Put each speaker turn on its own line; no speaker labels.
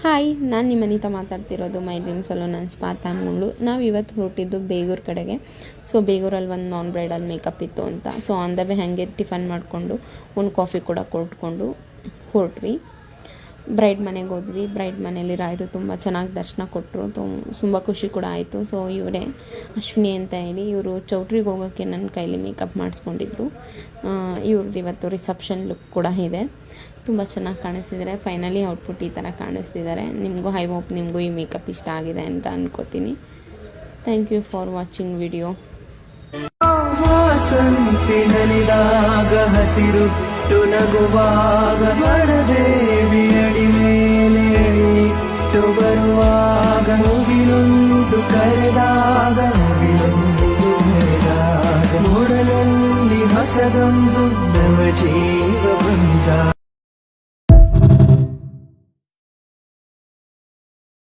Hi, ನಾನು ನಿಮ್ಮ ಅನಿತಾ ಮಾತಾಡ್ತಿರೋದು my dream salon and spa ತಾಮುಂಗ್ಳು. ನಾವು ಇವತ್ತು ಹೊರಟಿದ್ದು ಬೇಗೂರು ಕಡೆಗೆ. ಸೊ ಬೇಗೂರಲ್ಲಿ ಒಂದು ನಾನ್ ಬ್ರೈಡಲ್ ಮೇಕಪ್ ಇತ್ತು ಅಂತ. ಸೊ ಆನ್ ದ ವೇ ಹಾಗೆ ಟಿಫನ್ ಮಾಡಿಕೊಂಡು ಒಂದು ಕಾಫಿ ಕೂಡ ಕೊಟ್ಕೊಂಡು ಹೊರಟ್ವಿ. ಬ್ರೈಡ್ ಮನೆಗೆ ಹೋದ್ವಿ. ಬ್ರೈಡ್ ಮನೇಲಿ ರಾಯರು ತುಂಬ ಚೆನ್ನಾಗಿ ದರ್ಶನ ಕೊಟ್ಟರು. ತುಂಬ ಖುಷಿ ಕೂಡ ಆಯಿತು. ಸೊ ಇವರೇ ಅಶ್ವಿನಿ ಅಂತ ಹೇಳಿ, ಇವರು ಚೌಟ್ರಿಗೆ ಹೋಗೋಕ್ಕೆ ನನ್ನ ಕೈಲಿ ಮೇಕಪ್ ಮಾಡಿಸ್ಕೊಂಡಿದ್ರು. ಇವ್ರದ್ದು ಇವತ್ತು ರಿಸೆಪ್ಷನ್ ಲುಕ್ ಕೂಡ ಇದೆ. ತುಂಬ ಚೆನ್ನಾಗಿ ಕಾಣಿಸ್ತಿದ್ದಾರೆ. ಫೈನಲಿ ಔಟ್ಪುಟ್ ಈ ಥರ ಕಾಣಿಸ್ತಿದ್ದಾರೆ. ನಿಮಗೂ ಐ ಹೋಪ್ ನಿಮಗೂ ಈ ಮೇಕಪ್ ಇಷ್ಟ ಆಗಿದೆ ಅಂತ ಅನ್ಕೋತೀನಿ. Thank you for watching video.
ಹಸಿರು ನಗುವಾಗ